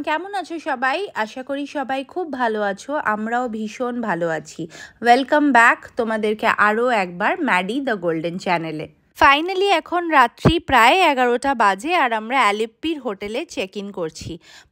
কেমন আছো সবাই? আশা করি সবাই খুব ভালো আছো। আমরাও ভীষণ ভালো আছি। ওয়েলকাম ব্যাক তোমাদেরকে আরও একবার ম্যাডি দ্য গোল্ডেন চ্যানেলে। ফাইনালি এখন রাত্রি প্রায় 11টা বাজে আর আমরা অ্যালেপ্পির হোটেলে চেক ইন করছি।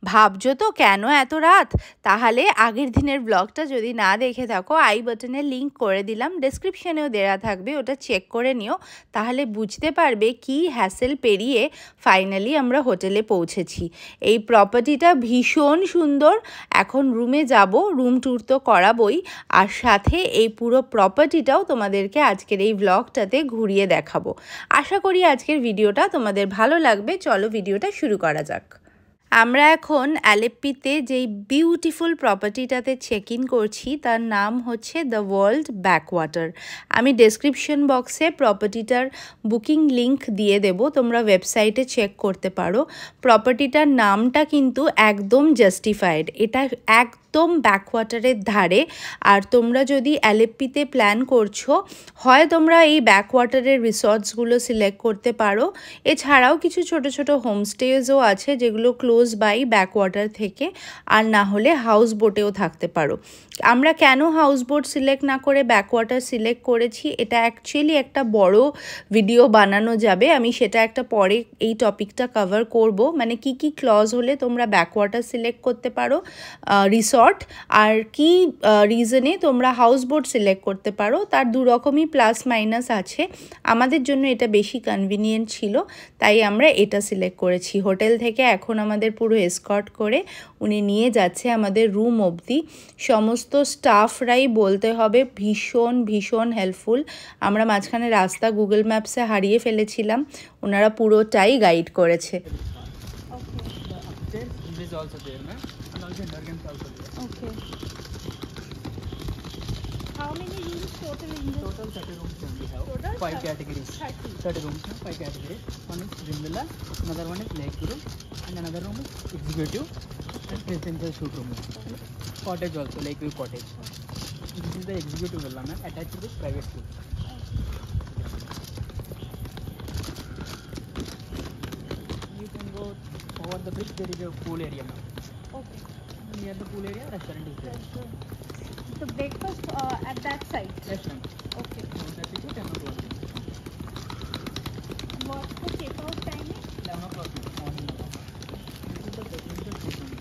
ভাবছো তো কেন এত রাত? তাহলে আগের দিনের ব্লগটা যদি না দেখে থাকো, আই বাটনে লিঙ্ক করে দিলাম, ডেসক্রিপশনেও দেওয়া থাকবে, ওটা চেক করে নিও। তাহলে বুঝতে পারবে কি হ্যাসেল পেরিয়ে ফাইনালি আমরা হোটেলে পৌঁছেছি। এই প্রপার্টিটা ভীষণ সুন্দর। এখন রুমে যাব, রুম ট্যুর তো করাবই, আর সাথে এই পুরো প্রপার্টিটাও তোমাদেরকে আজকের এই ব্লগটাতে ঘুরিয়ে দেখাবো। আশা করি আজকের ভিডিওটা তোমাদের ভালো লাগবে। চলো ভিডিওটা শুরু করা যাক। আমরা এখন অ্যালেপ্পিতে যেই বিউটিফুল প্রপার্টিটাতে চেক ইন করছি তার নাম হচ্ছে দ্য ওয়ার্ল্ড ব্যাকওয়াটার। আমি ডেসক্রিপশন বক্সে প্রপার্টিটার বুকিং লিংক দিয়ে দেব, তোমরা ওয়েবসাইটে চেক করতে পারো। প্রপার্টিটার নামটা কিন্তু একদম জাস্টিফাইড, এটা একদম ব্যাকওয়াটারের ধারে। আর তোমরা যদি অ্যালেপ্পিতে প্ল্যান করছো, হয় তোমরা এই ব্যাকওয়াটারের রিসর্টসগুলো সিলেক্ট করতে পারো, এছাড়াও কিছু ছোট ছোট হোমস্টেজও আছে যেগুলো ক্লোজ বাই ব্যাকওয়াটার থেকে, আর না হলে হাউস বোটেও থাকতে পারো। আমরা কেন হাউস বোট সিলেক্ট না করে ব্যাকওয়াটার সিলেক্ট করেছি, এটা অ্যাকচুয়ালি একটা বড় ভিডিও বানানো যাবে, আমি সেটা একটা পরে এই টপিকটা কভার করব, মানে কি কি ক্লজ হলে তোমরা ব্যাকওয়াটার সিলেক্ট করতে পারো রিসর্ট, আর কি রিজনে তোমরা হাউস বোট সিলেক্ট করতে পারো। তার দু রকমই প্লাস মাইনাস আছে। আমাদের জন্য এটা বেশি কনভিনিয়েন্ট ছিল, তাই আমরা এটা সিলেক্ট করেছি। হোটেল থেকে এখন আমাদের পুরো এসকর্ট করে উনি নিয়ে যাচ্ছে আমাদের রুম অবধি। সমস্ত স্টাফরাই বলতে হবে ভীষণ ভীষণ হেল্পফুল। আমরা মাঝখানে রাস্তা গুগল ম্যাপসে হারিয়ে ফেলেছিলাম, ওনারা পুরোটাই গাইড করেছে। Okay. How many rooms total in this? Total 30 rooms we have. Total 5 categories. 30 rooms, 5 categories. One is Dream Villa, another one is Lake Room, and another room is Executive and Presidential Suite room. Cottage also, Lakeview Cottage. This is the Executive Villa, ma'am, attached with private pool. You can go over the bridge, there is a pool area, ma'am. Okay. Near the pool area, restaurant is there. So breakfast at that side? Yes, ma'am. Okay. 7:30 to 10 o'clock. What's the check-out timing? 11 o'clock morning. This is the presidential suite room.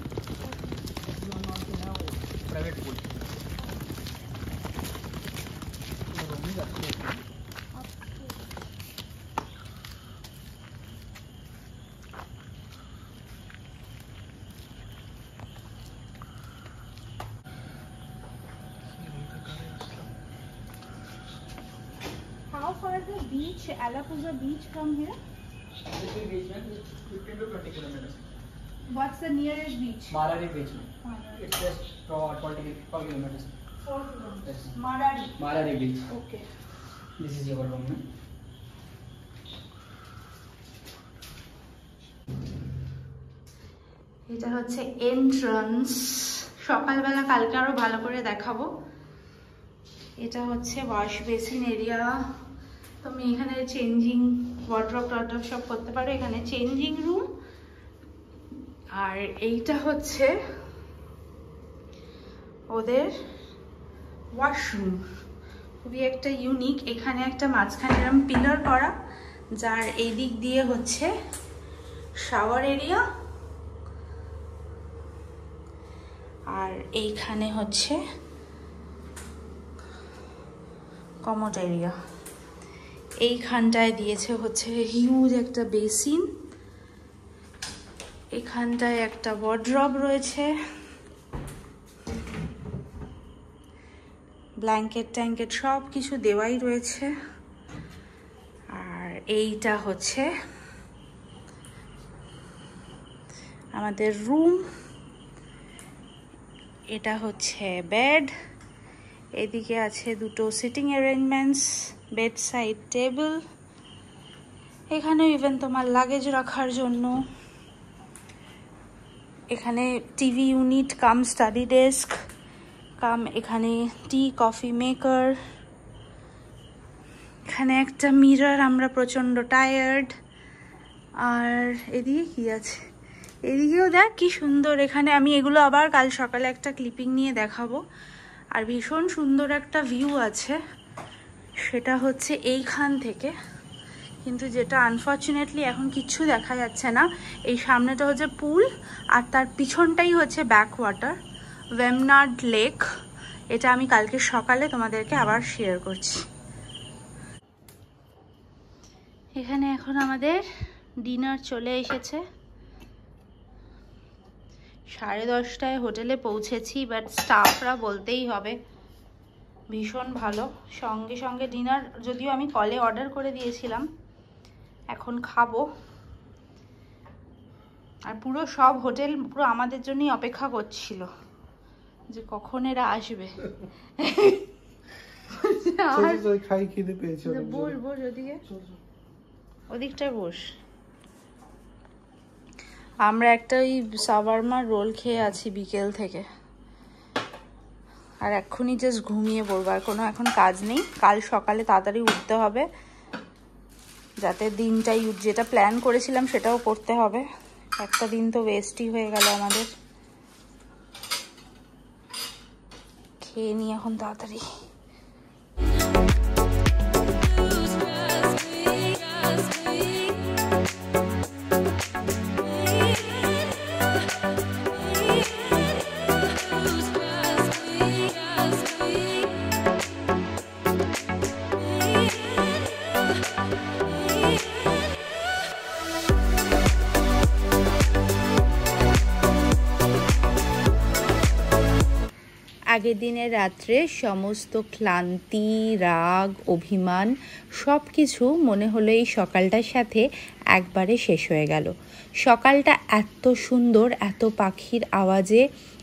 This one also have private pool. The room is upstairs. How far is the beach, Alappuzha beach from here? This is beach, ma'am. 15 to 20 kilometers. What's the nearest beach? Marari beach, ma'am. It's just 12 kilometers. 4 kilometers. Yes. Marari. Marari beach. Okay. This is your room, ma'am. এটা হচ্ছে entrance. সকালবেলা কালকে আরো ভালো করে দেখাবো। এটা হচ্ছে ওয়াশ বেসিন এরিয়া। তুমি এখানে চেঞ্জিং ওয়ার্ড্রপ টর্ড্রপ সব করতে পারো। এখানে চেঞ্জিং রুম, আর এইটা হচ্ছে ওদের ওয়াশরুম। খুবই একটা ইউনিক। এখানে একটা মাঝখানে এরকম পিলার করা, যার এই দিক দিয়ে হচ্ছে শাওয়ার এরিয়া, আর এইখানে হচ্ছে কমোড এরিয়া। এইখানটায় দিয়েছে হচ্ছে হিউজ একটা বেসিন, এখানটায় একটা ওয়ার্ড্রব রয়েছে, ব্ল্যাঙ্কেট ট্যাঙ্কেট সব কিছু দেওয়াই রয়েছে। আর এইটা হচ্ছে আমাদের রুম। এটা হচ্ছে বেড, এদিকে আছে দুটো sitting arrangements, bed side table, এখানে ইভেন তোমার লাগেজ রাখার জন্য। এখানে TV unit cum study desk cum, এখানে টি কফি মেকার, এখানে একটা মিরর, আমরা প্রচণ্ড টায়ার্ড। আর এদিকে কি আছে, এদিকেও দেখ কি সুন্দর। এখানে আমি এগুলো আবার কাল সকালে একটা ক্লিপিং নিয়ে দেখাবো। আর ভীষণ সুন্দর একটা ভিউ আছে, সেটা হচ্ছে এইখান থেকে, কিন্তু যেটা আনফর্চুনেটলি এখন কিচ্ছু দেখা যাচ্ছে না। এই সামনেটা হচ্ছে পুল, আর তার পিছনটাই হচ্ছে ব্যাক ওয়াটার, ওয়েমনাড লেক। এটা আমি কালকে সকালে তোমাদেরকে আবার শেয়ার করছি। এখানে এখন আমাদের ডিনার চলে এসেছে। 10:30টায় হোটেলে পৌঁছেছি, বাট স্টাফরা বলতেই হবে ভীষণ ভালো। সঙ্গে সঙ্গে ডিনার, যদিও আমি কলে অর্ডার করে দিয়েছিলাম, এখন খাবো। আর পুরো সব হোটেল পুরো আমাদের জন্যই অপেক্ষা করছিল যে কখন এরা আসবে। বস বস ওদিকে, ওদিকটায় বস। আমরা একটা ওই শাওয়ারমার রোল খেয়ে আছি বিকেল থেকে, আর এক্ষুনি জাস্ট ঘুমিয়ে পড়বো। আর কোনো এখন কাজ নেই, কাল সকালে তাড়াতাড়ি উঠতে হবে, যাতে দিনটাই যেটা প্ল্যান করেছিলাম সেটাও করতে হবে। একটা দিন তো ওয়েস্টই হয়ে গেল আমাদের। খেয়ে নিই এখন তাড়াতাড়ি। আগের দিনের রাত্রে সমস্ত ক্লান্তি, রাগ, অভিমান সব কিছু মনে হলো এই সকালটার সাথে একবারে শেষ হয়ে গেল। সকালটা এত সুন্দর, এত পাখির আওয়াজে,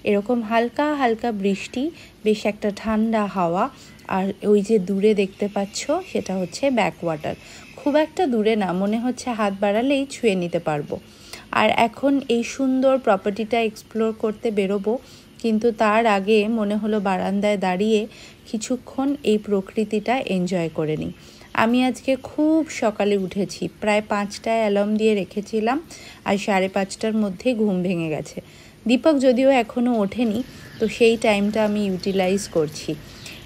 এরকম হালকা হালকা বৃষ্টি, বেশ একটা ঠান্ডা হাওয়া, আর ওই যে দূরে দেখতে পাচ্ছ সেটা হচ্ছে ব্যাকওয়াটার। খুব একটা দূরে না, মনে হচ্ছে হাত বাড়ালেই ছুঁয়ে নিতে পারবো। আর এখন এই সুন্দর প্রপার্টিটা এক্সপ্লোর করতে বেরোবো, কিন্তু তার আগে মনে হলো বারান্দায় দাঁড়িয়ে কিছুক্ষণ এই প্রকৃতিটা এনজয় করে নিই। আমি আজকে খুব সকালে উঠেছি, প্রায় 5টায় অ্যালার্ম দিয়ে রেখেছিলাম, আর 5:30টার মধ্যেই ঘুম ভেঙে গেছে। দীপক যদিও এখনও ওঠেনি, তো সেই টাইমটা আমি ইউটিলাইজ করছি।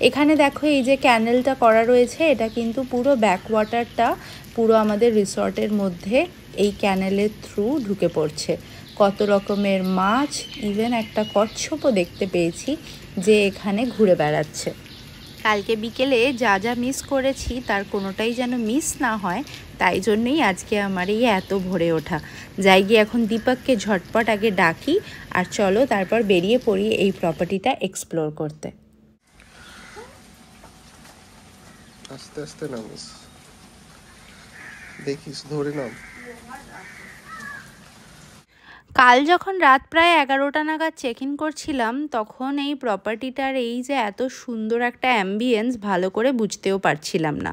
এখানে দেখো এই যে ক্যানেলটা করা রয়েছে, এটা কিন্তু পুরো ব্যাকওয়াটারটা পুরো আমাদের রিসর্টের মধ্যে এই ক্যানেলের থ্রু ঢুকে পড়ছে। কত রকমের মাছ, ইভেন একটা কচ্ছপও দেখতে পেয়েছি যে এখানে ঘুরে বেড়াচ্ছে। কালকে বিকেলে যা যা মিস করেছি তার কোনোটাই যেন মিস না হয়, তাই জন্যই আজকে আমার এই এত ভোরে ওঠা। যাই গিয়ে এখন দীপককে ঝটপট আগে ডাকি, আর চলো তারপর বেরিয়ে পড়ি এই প্রপার্টিটা এক্সপ্লোর করতে। আস্তে আস্তে নামিস, দেখিস ধরে নাম। কাল যখন রাত প্রায় 11টা নাগাদ চেক ইন করছিলাম, তখন এই প্রপার্টিটার এই যে এত সুন্দর একটা অ্যাম্বিয়েন্স ভালো করে বুঝতেও পারছিলাম না।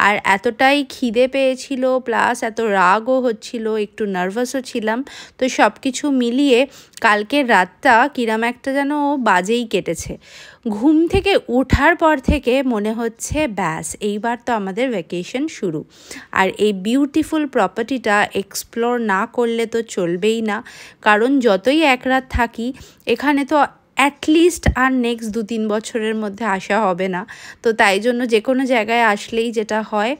আর এতটাই খিদে পেয়েছিল, প্লাস এত রাগও হচ্ছিল, একটু নার্ভাসও ছিলাম। তো সব কিছু মিলিয়ে কালকের রাতটা কিরম একটা যেন বাজেই কেটেছে। ঘুম থেকে ওঠার পর থেকে মনে হচ্ছে ব্যাস এইবার তো আমাদের ভ্যাকেশন শুরু। আর এই বিউটিফুল প্রপার্টিটা এক্সপ্লোর না করলে তো চলবেই না, কারণ যতই এক রাত থাকি এখানে তো অ্যাটলিস্ট আর নেক্সট 2-3 বছরের মধ্যে আসা হবে না। তো তাই জন্য যে কোনো জায়গায় আসলেই যেটা হয়,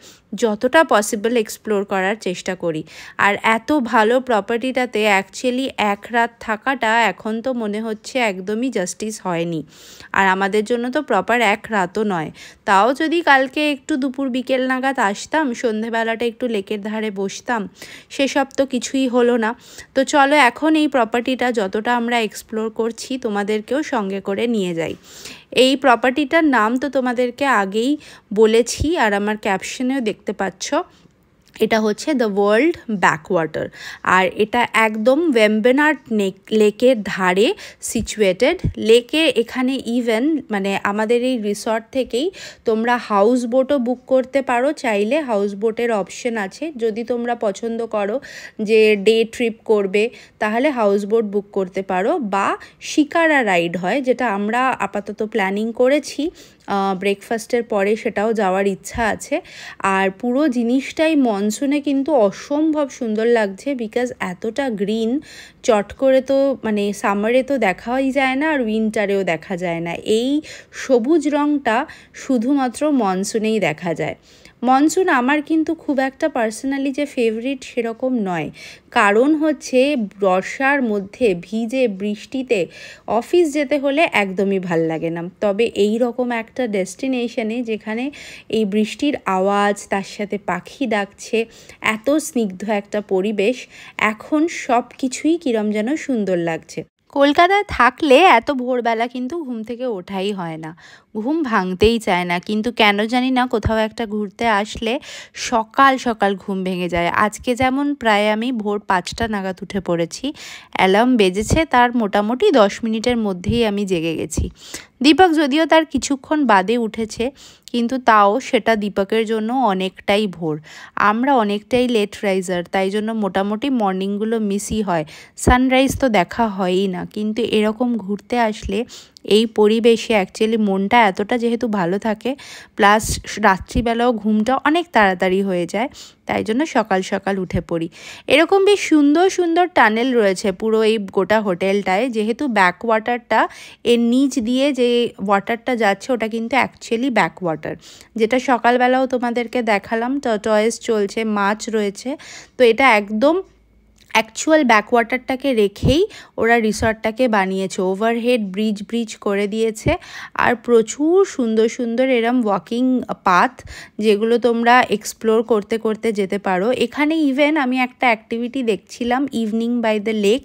যতটা পসিবল এক্সপ্লোর করার চেষ্টা করি। আর এত ভালো প্রপার্টিটাতে অ্যাকচুয়ালি এক রাত থাকাটা এখন তো মনে হচ্ছে একদমই জাস্টিস হয়নি। আর আমাদের জন্য তো প্রপার এক রাতও নয়, তাও যদি কালকে একটু দুপুর বিকেল নাগাদ আসতাম, সন্ধেবেলাটা একটু লেকের ধারে বসতাম, সেসব তো কিছুই হলো না। তো চলো এখন এই প্রপার্টিটা যতটা আমরা এক্সপ্লোর করছি তোমাদেরকেও সঙ্গে করে নিয়ে যাই। এই প্রপার্টিটার নাম তো তোমাদেরকে আগেই বলেছি, আর আমার ক্যাপশনেও দেখতে পাচ্ছ, এটা হচ্ছে দ্য ওয়ার্ল্ড ব্যাকওয়াটার। আর এটা একদম ওয়েম্বেনাড লেকের ধারে সিচুয়েটেড। লেকে এখানে ইভেন মানে আমাদের এই রিসর্ট থেকেই তোমরা হাউস বোটও বুক করতে পারো, চাইলে হাউস বোটের অপশন আছে। যদি তোমরা পছন্দ করো যে ডে ট্রিপ করবে, তাহলে হাউস বোট বুক করতে পারো, বা শিকারা রাইড হয়, যেটা আমরা আপাতত প্ল্যানিং করেছি। ব্রেকফাস্টের পরে সেটাও যাওয়ার ইচ্ছা আছে। আর পুরো জিনিসটাই মনসুনে কিন্তু অসম্ভব সুন্দর লাগছে, বিকজ এতটা গ্রিন চট করে তো মানে সামারে তো দেখাই যায় না, আর উইন্টারেও দেখা যায় না। এই সবুজ রঙটা শুধুমাত্র মনসুনেই দেখা যায়। মনসুন আমার কিন্তু খুব একটা পার্সোনালি যে ফেভারিট সেরকম নয়, কারণ হচ্ছে বর্ষার মধ্যে ভিজে বৃষ্টিতে অফিস যেতে হলে একদমই ভাল লাগে না। তবে এই রকম একটা ডেস্টিনেশনে যেখানে এই বৃষ্টির আওয়াজ, তার সাথে পাখি ডাকছে, এত স্নিগ্ধ একটা পরিবেশ, এখন সব কিছুই কিরম যেন সুন্দর লাগছে। কলকাতায় থাকলে এত ভোরবেলা কিন্তু ঘুম থেকে ওঠাই হয় না, ঘুম ভাঙতেই চায় না, কিন্তু কেন জানি না কোথাও একটা ঘুরতে আসলে সকাল সকাল ঘুম ভেঙে যায়। আজকে যেমন প্রায় আমি ভোর 5টা নাগাদ উঠে পড়েছি, অ্যালার্ম বেজেছে, তার মোটামুটি 10 মিনিটের মধ্যেই আমি জেগে গেছি। দীপক যদিও তার কিছুক্ষণ বাদে উঠেছে, কিন্তু তাও সেটা দীপকের জন্য অনেকটাই ভোর। আমরা অনেকটাই লেট রাইজার, তাই জন্য মোটামুটি মর্নিংগুলো মিসই হয়, সানরাইজ তো দেখা হয়ই না। কিন্তু এরকম ঘুরতে আসলে এই পরিবেশে অ্যাকচুয়ালি মনটা এতটা যেহেতু ভালো থাকে, প্লাস রাত্রিবেলাও ঘুমটা অনেক তাড়াতাড়ি হয়ে যায়, তাই জন্য সকাল সকাল উঠে পড়ি। এরকম বেশ সুন্দর সুন্দর টানেল রয়েছে পুরো এই গোটা হোটেলটায়, যেহেতু ব্যাক ওয়াটারটা এর নিচ দিয়ে যে ওয়াটারটা যাচ্ছে ওটা কিন্তু অ্যাকচুয়ালি ব্যাক ওয়াটার, যেটা সকালবেলাও তোমাদেরকে দেখালাম। টর্টয়েস চলছে, মাছ রয়েছে, তো এটা একদম অ্যাকচুয়াল ব্যাকওয়াটারটাকে রেখেই ওরা রিসর্টটাকে বানিয়েছে। ওভারহেড ব্রিজ করে দিয়েছে, আর প্রচুর সুন্দর সুন্দর এরম ওয়াকিং পাথ, যেগুলো তোমরা এক্সপ্লোর করতে করতে যেতে পারো। এখানে ইভেন আমি একটা অ্যাক্টিভিটি দেখছিলাম, evening by the lake,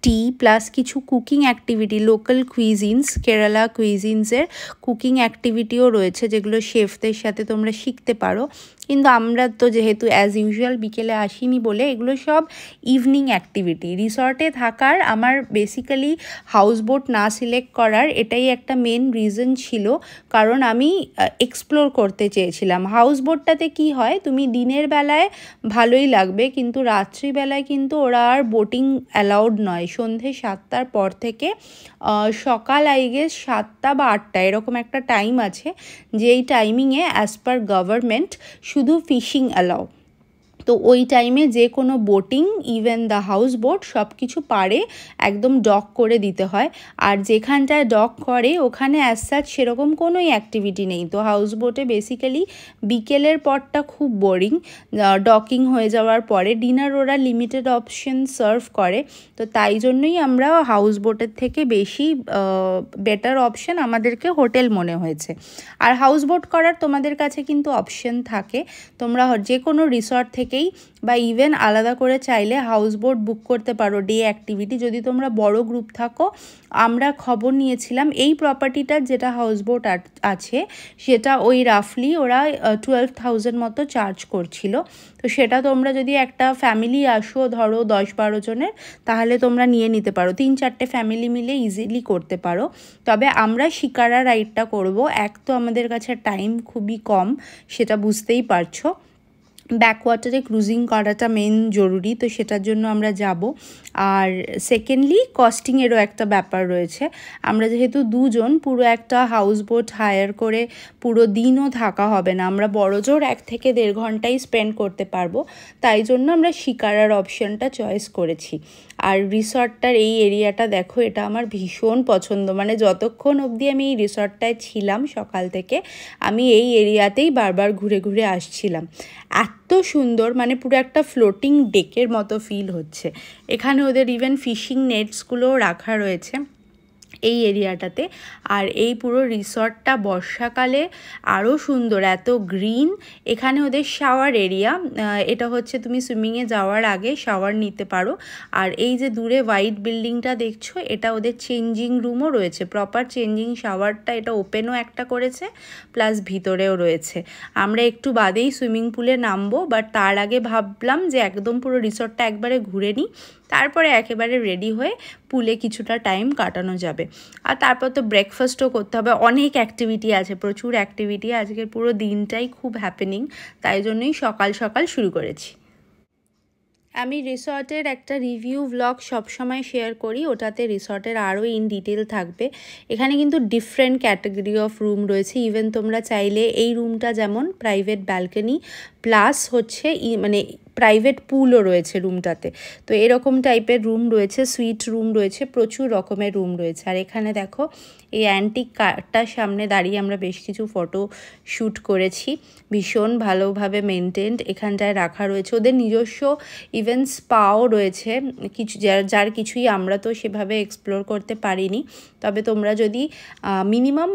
tea plus কিছু cooking activity, local cuisines, Kerala কুইজিনসের কুকিং অ্যাক্টিভিটিও রয়েছে, যেগুলো শেফদের সাথে তোমরা শিখতে পারো। কিন্তু আমরা তো যেহেতু অ্যাজ ইউজুয়াল বিকেলে আসিনি বলে এগুলো সব ইভিনিং অ্যাক্টিভিটি। রিসর্টে থাকার আমার বেসিক্যালি হাউসবোট না সিলেক্ট করার এটাই একটা মেন রিজন ছিল, কারণ আমি এক্সপ্লোর করতে চেয়েছিলাম। হাউসবোটটাতে কি হয়, তুমি দিনের বেলায় ভালোই লাগবে, কিন্তু রাত্রিবেলায় কিন্তু ওরা আর বোটিং অ্যালাউড নয়। সন্ধে 7টার পর থেকে সকাল আই গেস 7টা বা 8টা এরকম একটা টাইম আছে, যেই টাইমিংয়ে অ্যাজ পার গভর্নমেন্ট শুধু ফিশিং অ্যালাউ। তো ওই টাইমে যে কোনো boating, even the house boat, সব কিছু পারে একদম ডক করে দিতে হয়। আর যেখানটায় ডক করে ওখানে অ্যাজ সাচ সেরকম কোনোই অ্যাক্টিভিটি নেই। তো হাউস বোটে বেসিক্যালি বিকেলের পরটা খুব বোরিং, ডকিং হয়ে যাওয়ার পরে ডিনার ওরা লিমিটেড অপশন সার্ভ করে। তো তাই জন্যই আমরা হাউস বোটের থেকে বেশি বেটার অপশন আমাদেরকে হোটেল মনে হয়েছে। আর হাউস বোট করার তোমাদের কাছে কিন্তু অপশন থাকে, তোমরা যে কোনো রিসর্ট থেকে বা ইভেন আলাদা করে চাইলে হাউস বোট বুক করতে পারো ডে অ্যাক্টিভিটি, যদি তোমরা বড় গ্রুপ থাকো। আমরা খবর নিয়েছিলাম এই প্রপার্টিটার যেটা হাউস বোট আছে সেটা ওই রাফলি ওরা 12,000 মতো চার্জ করছিল। তো সেটা তোমরা যদি একটা ফ্যামিলি আসো ধরো 10-12 জনের, তাহলে তোমরা নিয়ে নিতে পারো, 3-4টে ফ্যামিলি মিলে ইজিলি করতে পারো। তবে আমরা শিকারা রাইডটা করব, এক তো আমাদের কাছে টাইম খুবই কম, সেটা বুঝতেই পারছো, ব্যাকওয়াটারে ক্রুজিং করাটা মেন জরুরি, তো সেটার জন্য আমরা যাব। আর সেকেন্ডলি কস্টিংয়েরও একটা ব্যাপার রয়েছে। আমরা যেহেতু দুজন, পুরো একটা হাউস বোট হায়ার করে পুরো দিনও থাকা হবে না, আমরা বড়জোর 1 থেকে 1.5 ঘন্টাই স্পেন্ড করতে পারবো, তাই জন্য আমরা শিকারার অপশনটা চয়েস করেছি। আর রিসর্টটার এই এরিয়াটা দেখো, এটা আমার ভীষণ পছন্দ, মানে যতক্ষণ অবধি আমি এই রিসর্টটায় ছিলাম সকাল থেকে, আমি এই এরিয়াতেই বারবার ঘুরে ঘুরে আসছিলাম। এত সুন্দর, মানে পুরো একটা ফ্লোটিং ডেকের মতো ফিল হচ্ছে। এখানে ওদের ইভেন ফিশিং নেটসগুলোও রাখা রয়েছে এই এরিয়াটাতে। আর এই পুরো রিসর্টটা বর্ষাকালে আরও সুন্দর, এত গ্রিন। এখানে ওদের শাওয়ার এরিয়া, এটা হচ্ছে তুমি সুইমিংয়ে যাওয়ার আগে শাওয়ার নিতে পারো। আর এই যে দূরে হোয়াইট বিল্ডিংটা দেখছো, এটা ওদের চেঞ্জিং রুমও রয়েছে, প্রপার চেঞ্জিং শাওয়ারটা এটা ওপেনও একটা করেছে, প্লাস ভিতরেও রয়েছে। আমরা একটু বাদেই সুইমিং পুলে নামবো, বাট তার আগে ভাবলাম যে একদম পুরো রিসর্টটা একবারে ঘুরে নিই, তারপরে একেবারে রেডি হয়ে পুলে কিছুটা টাইম কাটানো যাবে। আর তারপর তো ব্রেকফাস্টও করতে হবে, অনেক অ্যাক্টিভিটি আছে, প্রচুর অ্যাক্টিভিটি। আজকের পুরো দিনটাই খুব হ্যাপেনিং, তাই জন্যই সকাল সকাল শুরু করেছি। আমি রিসর্টের একটা রিভিউ ব্লগ সবসময় শেয়ার করি, ওটাতে রিসর্টের আরও ইন ডিটেল থাকবে। এখানে কিন্তু ডিফারেন্ট ক্যাটাগরি অফ রুম রয়েছে। ইভেন তোমরা চাইলে এই রুমটা যেমন প্রাইভেট ব্যালকনি প্লাস হচ্ছে মানে প্রাইভেট পুলও রয়েছে রুমটাতে। তো এরকম টাইপের রুম রয়েছে, সুইট রুম রয়েছে, প্রচুর রকমের রুম রয়েছে। আর এখানে দেখো এই অ্যান্টিক কারটার সামনে দাঁড়িয়ে আমরা বেশ কিছু ফটো শ্যুট করেছি। ভীষণ ভালোভাবে মেনটেন্ড এখানটায় রাখা রয়েছে। ওদের নিজস্ব ইভেন স্পাও রয়েছে কিছু, যার কিছুই আমরা তো সেভাবে এক্সপ্লোর করতে পারিনি। তবে তোমরা যদি মিনিমাম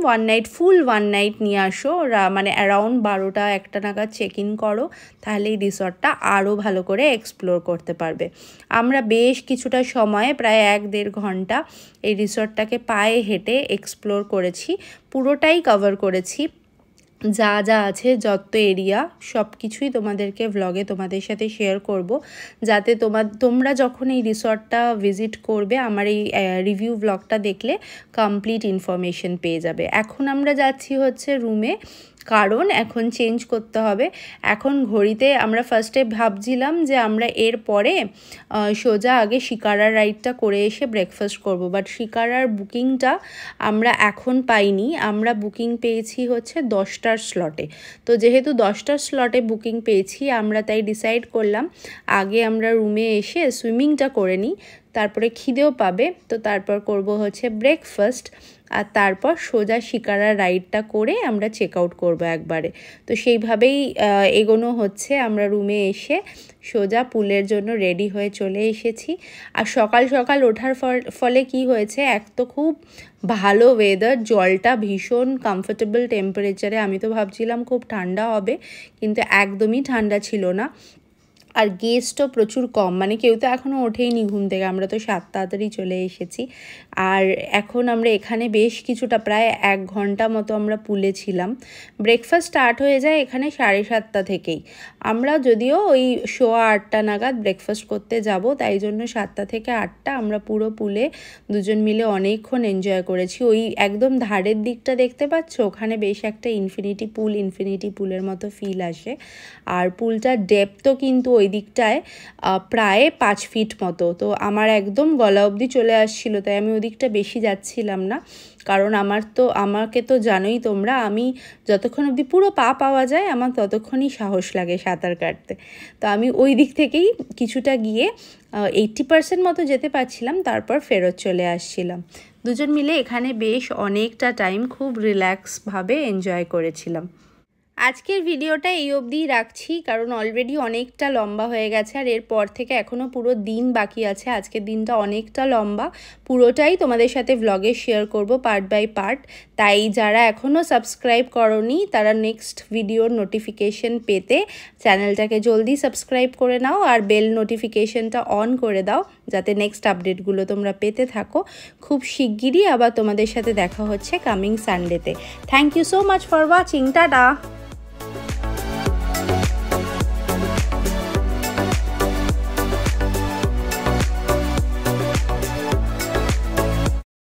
ফুল ওয়ান নাইট নিয়ে আসো, মানে অ্যারাউন্ড 12টা-1টা নাগাদ চেক ইন করো, তাহলে এই রিসর্টটা আরও ভালো করে এক্সপ্লোর করতে পারবে। আমরা বেশ কিছুটা সময় প্রায় 1-1.5 ঘন্টা এই রিসর্টটাকে পায়ে হেঁটে এক্সপ্লোর করেছি, পুরোটাই কভার করেছি। যা যা আছে যত এরিয়া সব কিছুই তোমাদেরকে ভ্লগে তোমাদের সাথে শেয়ার করব, যাতে তোমরা যখন এই রিসর্টটা ভিজিট করবে আমার এই রিভিউ ভ্লগটা দেখলে কমপ্লিট ইনফরমেশন পেয়ে যাবে। এখন আমরা যাচ্ছি হচ্ছে রুমে, কারণ এখন চেঞ্জ করতে হবে। এখন ঘড়িতে আমরা ফার্স্টে ভাবছিলাম যে আমরা এর পরে সোজা আগে শিকারা রাইডটা করে এসে ব্রেকফাস্ট করব, বাট শিকারার বুকিংটা আমরা এখন পাইনি। আমরা বুকিং পেয়েছি হচ্ছে 10টার স্লটে। তো যেহেতু 10টার স্লটে বুকিং পেয়েছি, আমরা তাই ডিসাইড করলাম আগে আমরা রুমে এসে সুইমিংটা করে নিই, তারপরে খিদেও পাবে, তো তারপর করব হচ্ছে ব্রেকফাস্ট, আর তারপর সোজা শিকারা রাইডটা করে আমরা চেক আউট করবো একবারে। তো সেইভাবেই এগোনো হচ্ছে। আমরা রুমে এসে সোজা পুলের জন্য রেডি হয়ে চলে এসেছি। আর সকাল সকাল ওঠার ফলে কি হয়েছে, এক তো খুব ভালো ওয়েদার, জলটা ভীষণ কমফোর্টেবল টেম্পারেচারে। আমি তো ভাবছিলাম খুব ঠান্ডা হবে, কিন্তু একদমই ঠান্ডা ছিল না। আর গেস্টও প্রচুর কম, মানে কেউ তো এখনও ওঠেইনি ঘুম থেকে, আমরা তো 7 তাড়াতাড়ি চলে এসেছি। আর এখন আমরা এখানে বেশ কিছুটা প্রায় 1 ঘন্টা মতো আমরা পুলে ছিলাম। ব্রেকফাস্ট স্টার্ট হয়ে যায় এখানে 7:30 থেকেই। আমরা যদিও ওই 8:15 নাগাদ ব্রেকফাস্ট করতে যাব, তাই জন্য 7টা থেকে 8টা আমরা পুরো পুলে দুজন মিলে অনেকক্ষণ এনজয় করেছি। ওই একদম ধারের দিকটা দেখতে পাচ্ছ, ওখানে বেশ একটা ইনফিনিটি পুলের মতো ফিল আসে। আর পুলটার ডেপথও কিন্তু ওই দিকটায় প্রায় 5 ফিট মতো। তো আমার একদম গলা অবধি চলে আসছিল, তাই আমি ওই দিকটা বেশি যাচ্ছিলাম না, কারণ আমাকে তো জানোই তোমরা, আমি যতক্ষণ অবধি পুরো পা পাওয়া যায় আমার ততক্ষণই সাহস লাগে সাঁতার কাটতে। তো আমি ওই দিক থেকেই কিছুটা গিয়ে 80% মতো যেতে পারছিলাম, তারপর ফেরত চলে আসছিলাম। দুজন মিলে এখানে বেশ অনেকটা টাইম খুব রিল্যাক্সভাবে এনজয় করেছিলাম। আজকের ভিডিওটা এই অবধিই রাখছি, কারণ অলরেডি অনেকটা লম্বা হয়ে গেছে, আর এরপর থেকে এখনও পুরো দিন বাকি আছে। আজকের দিনটা অনেকটা লম্বা, পুরোটাই তোমাদের সাথে ভ্লগে শেয়ার করব পার্ট বাই পার্ট। তাই যারা এখনও সাবস্ক্রাইব করোনি তারা নেক্সট ভিডিওর নোটিফিকেশন পেতে চ্যানেলটাকে জলদি সাবস্ক্রাইব করে নাও, আর বেল নোটিফিকেশনটা অন করে দাও, যাতে নেক্সট আপডেটগুলো তোমরা পেতে থাকো। খুব শিগগিরই আবার তোমাদের সাথে দেখা হচ্ছে কামিং সানডেতে। Thank you so much for watching. Tata.